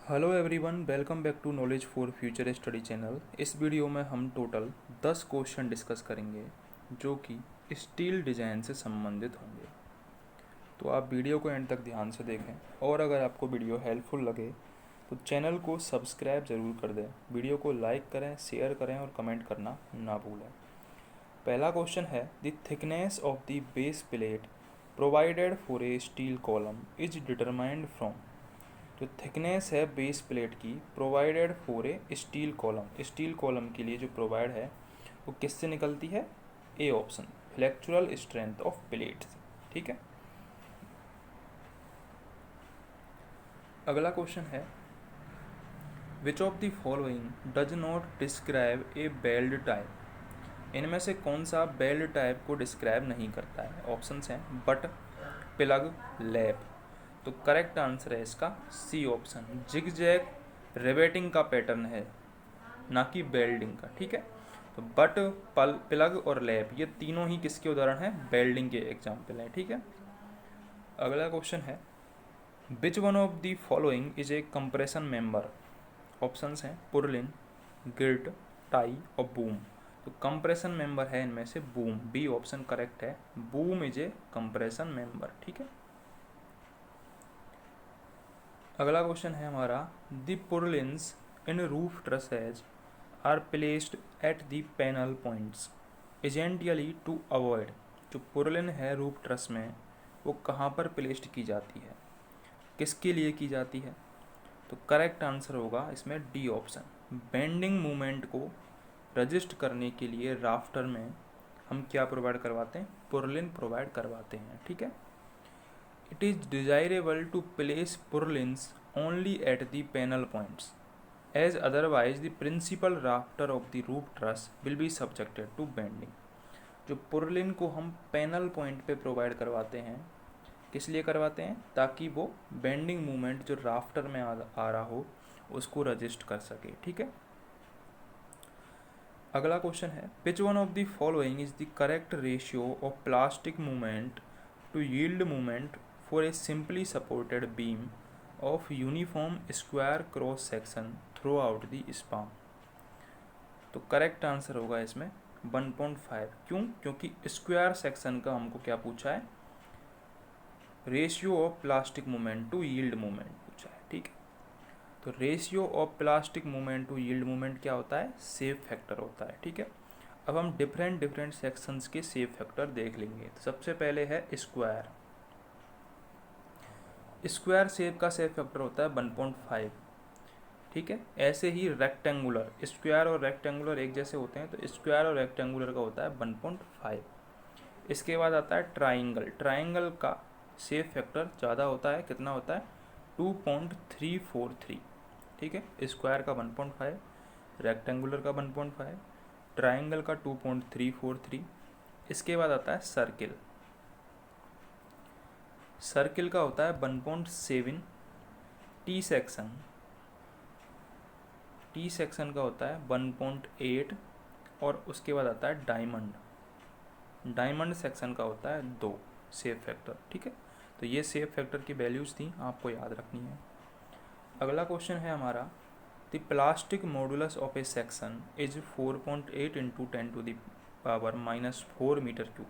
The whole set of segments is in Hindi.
Hello everyone, welcome back to knowledge for future study channel. इस वीडियो में हम टोटल 10 क्वेश्चन डिस्कस करेंगे जो कि स्टील डिज़ाइन से संबंधित होंगे। तो आप वीडियो को एंड तक ध्यान से देखें और अगर आपको वीडियो हेल्पफुल लगे तो चैनल को सब्सक्राइब ज़रूर कर दें, वीडियो को लाइक करें, शेयर करें और कमेंट करना ना भूलें। पहला क्वेश्चन है, the thickness of the base plate provided for a steel column is determined from. जो थिकनेस है बेस प्लेट की provided for a steel column के लिए जो प्रोवाइड है वो किससे निकलती है? A option, flexural strength of plate से। ठीक है। अगला क्वेश्चन है, which of the following does not describe a belt type. इनमें से कौन सा बेल्ट टाइप को डिस्क्राइब नहीं करता है? ऑप्शंस हैं बट, प्लग, लैप। तो करेक्ट आंसर है इसका C option, zig zag riveting का पैटर्न है, ना कि बेल्डिंग का। ठीक है। तो बट, प्लग और लैप ये तीनों ही किसके उदाहरण हैं? बेल्डिंग के एग्जाम्पल हैं। ठीक है। अगला क्वेश्चन है, which one of the following is a compression member. Options हैं पुरलिन, गिर्ट, टाई और बूम। तो कंप्रेशन मेंबर है इनमें से बूम, बी ऑप्शन करेक्ट है, boom is a compression member. ठीक है। अगला क्वेश्चन है हमारा, the purlins in roof trusses are placed at the panel points essentially to avoid. जो पुरलिन है रूफ ट्रस में वो कहाँ पर प्लेस्ड की जाती है, किसके लिए की जाती है? तो करेक्ट आंसर होगा इसमें डी ऑप्शन, बेंडिंग मूवमेंट को रजिस्ट करने के लिए राफ्टर में हम क्या प्रोवाइड करवाते हैं? पुरलिन प्रोवाइड करवाते हैं। ठीक है। It is desirable to place purlins only at the panel points, as otherwise the principal rafter of the roof truss will be subjected to bending। जो पुरलिन को हम पैनल पॉइंट पे प्रोवाइड करवाते हैं, किस लिए करवाते हैं? ताकि वो बेंडिंग मूवमेंट जो राफ्टर में आ रहा हो उसको रजिस्ट कर सके। ठीक है। अगला क्वेश्चन है, which one of the following is the correct ratio of plastic movement to yield movement for a simply supported beam of uniform square cross section throughout the span। तो करेक्ट आंसर होगा इसमें 1.5। क्यों? क्योंकि स्क्वायर सेक्शन का हमको क्या पूछा है? Ratio of plastic movement to yield movement पूछा है। ठीक है। तो ratio of plastic movement to yield movement क्या होता है? सेफ फैक्टर होता है। ठीक है। अब हम डिफरेंट सेक्शंस के सेफ फैक्टर देख लेंगे। तो सबसे पहले है स्क्वायर। स्क्वायर शेप का सेफ फैक्टर होता है 1.5। ठीक है। ऐसे ही रेक्टेंगुलर, स्क्वायर और रेक्टेंगुलर एक जैसे होते हैं, तो स्क्वायर और रेक्टेंगुलर का होता है 1.5। इसके बाद आता है ट्राइंगल। ट्राइंगल का सेफ फैक्टर ज़्यादा होता है, कितना होता है? 2.343। ठीक है। स्क्वायर का 1.5, रेक्टेंगुलर का 1.5, ट्राइंगल का 2.343। इसके बाद आता है सर्किल। सर्किल का होता है 1.7। टी सेक्शन का होता है 1.8। और उसके बाद आता है डायमंड सेक्शन का होता है 2 सेफ फैक्टर। ठीक है। तो ये सेफ फैक्टर की वैल्यूज़ थी, आपको याद रखनी है। अगला क्वेश्चन है हमारा, the plastic modulus of a section is 4.8 into 10⁻⁻⁴ metre cube.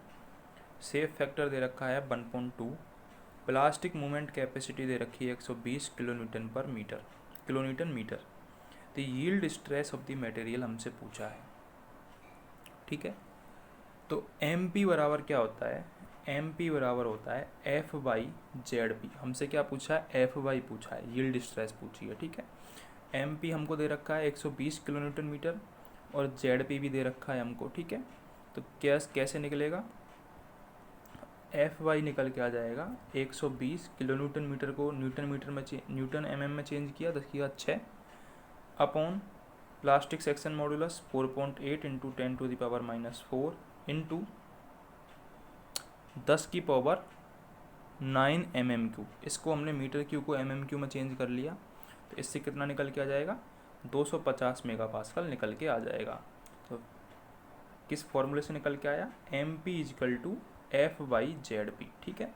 Safe factor दे रखा है 1.2। प्लास्टिक मूवमेंट कैपेसिटी दे रखी है 120 किलोन्यूटन मीटर। तो yield stress of the material हमसे पूछा है। ठीक है। तो एम पी बराबर क्या होता है? एम पी बराबर होता है एफ बाई जेड पी। हमसे क्या पूछा है? एफ बाई पूछा है, यील्ड स्ट्रेस पूछी है। ठीक है। एम पी हमको दे रखा है 120 किलोन्यूटन मीटर और जेड पी भी दे रखा है हमको। ठीक है। तो कैसे निकलेगा? एफ वाई निकल के आ जाएगा 120 किलोन्यूटन मीटर को न्यूटन एम में चेंज किया, देखिएगा 6 upon plastic section modulus 4.8 into 10⁻⁻⁴ into 10⁻⁹ mm³। इसको हमने मीटर क्यू को mm³ में चेंज कर लिया, तो इससे कितना निकल के आ जाएगा? 250 मेगापास्कल निकल के आ जाएगा। तो किस फॉर्मूले से निकल के आया? M P equal to F by Z P. ठीक है।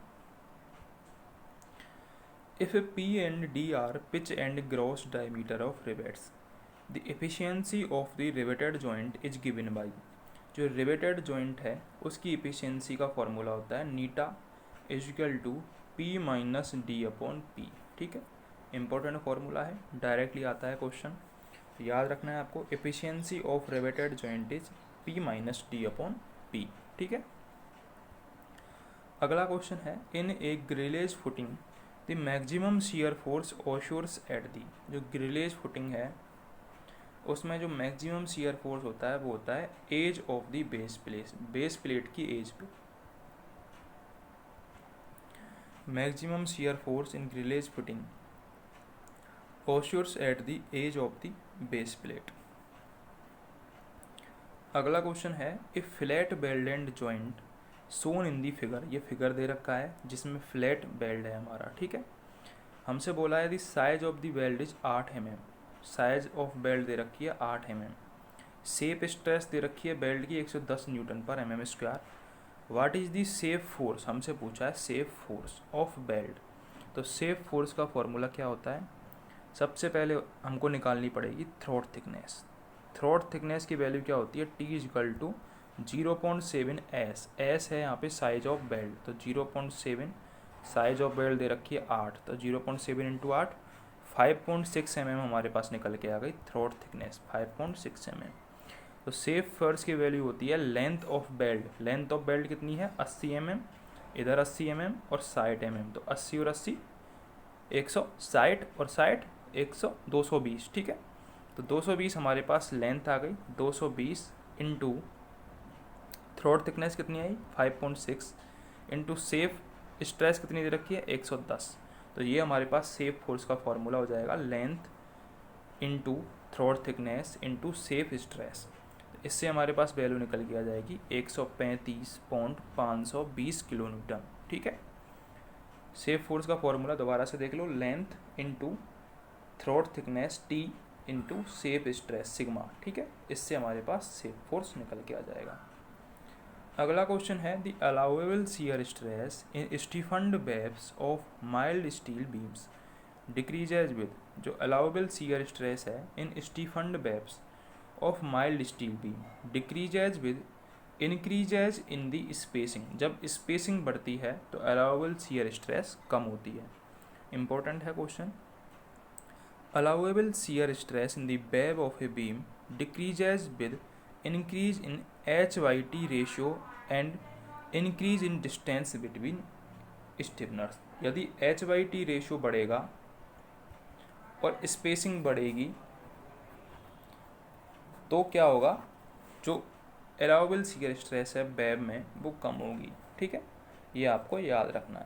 If P and D are pitch and gross diameter of rivets, the efficiency of the riveted joint is given by, जो riveted joint है उसकी efficiency का फॉर्मूला होता है eta is equal to P minus D upon P. ठीक है, इंपॉर्टेंट फॉर्मूला है, डायरेक्टली आता है क्वेश्चन, याद रखना है आपको। Efficiency of riveted joint is P minus D upon P. ठीक है, अगला क्वेश्चन है in a grillage footing the maximum shear force occurs at the, जो ग्रिलेज फुटिंग है उसमें जो मैक्सिमम शियर फोर्स होता है वो होता है edge of the base plate की एज पे। Maximum shear force in grillage footing occurs at the edge of the base plate. अगला क्वेश्चन है a flat weld end joint shown in the figure, ये फिगर दे रखा है जिसमें फ्लैट बेल्ड है हमारा। ठीक है, हमसे बोला है the size of the weld is 8 mm, size of weld दे रखी है 8 mm, सेप स्ट्रेस दे रखी है बेल्ट की 110 न्यूटन पर mm square. What is the safe force, हमसे पूछा है सेफ फोर्स ऑफ बेल्ट। तो सेफ फोर्स का फॉर्मूला क्या होता है, सबसे पहले हमको निकालनी पड़ेगी थ्रोट थिकनेस। थ्रोट थिकनेस की वैल्यू क्या होती है, T is equal to 0.7 S, S है यहाँ पे साइज ऑफ बेल्ट, तो 0.7, साइज ऑफ बेल्ट दे रखी है 8, तो 0.7 इंटू 8 5.6 mm हमारे पास निकल के आ गई थ्रोट थिकनेस 5.6 mm। तो सेफ फोर्स की वैल्यू होती है length of belt, length of belt कितनी है 80 mm, इधर 80 mm और 60 mm, तो 80 और 80 160 और 60 100 220। ठीक है, तो 220 हमारे पास लेंथ आ गई, 220 इंटू थ्रोट थिकनेस कितनी आई 5.6 इंटू सेफ स्ट्रेस कितनी दे रखी है 110, तो ये हमारे पास सेफ फोर्स का फॉर्मूला हो जाएगा length into throat thickness into safe stress. इससे हमारे पास वैल्यू निकल के आ जाएगी 135.520 किलो न्यूटन। ठीक है, सेफ फोर्स का फॉर्मूला दोबारा से देख लो, length into throat thickness T into safe stress sigma. ठीक है, इससे हमारे पास सेफ फोर्स निकल के आ जाएगा। अगला क्वेश्चन है the allowable shear stress in stiffened webs of mild steel beams decreases with, जो अलाउएबल शियर स्ट्रेस है in stiffened webs of mild steel beam decreases with increases in the spacing, जब स्पेसिंग बढ़ती है तो अलाउएबल शियर स्ट्रेस कम होती है। इंपॉर्टेंट है question. Allowable shear stress in the web of a beam decreases with increase in HYT ratio and increase in distance between stiffeners, यदि HYT रेशियो बढ़ेगा और स्पेसिंग बढ़ेगी तो क्या होगा, जो अलाउएबल शियर स्ट्रेस है वेब में वो कम होगी। ठीक है, ये आपको याद रखना है।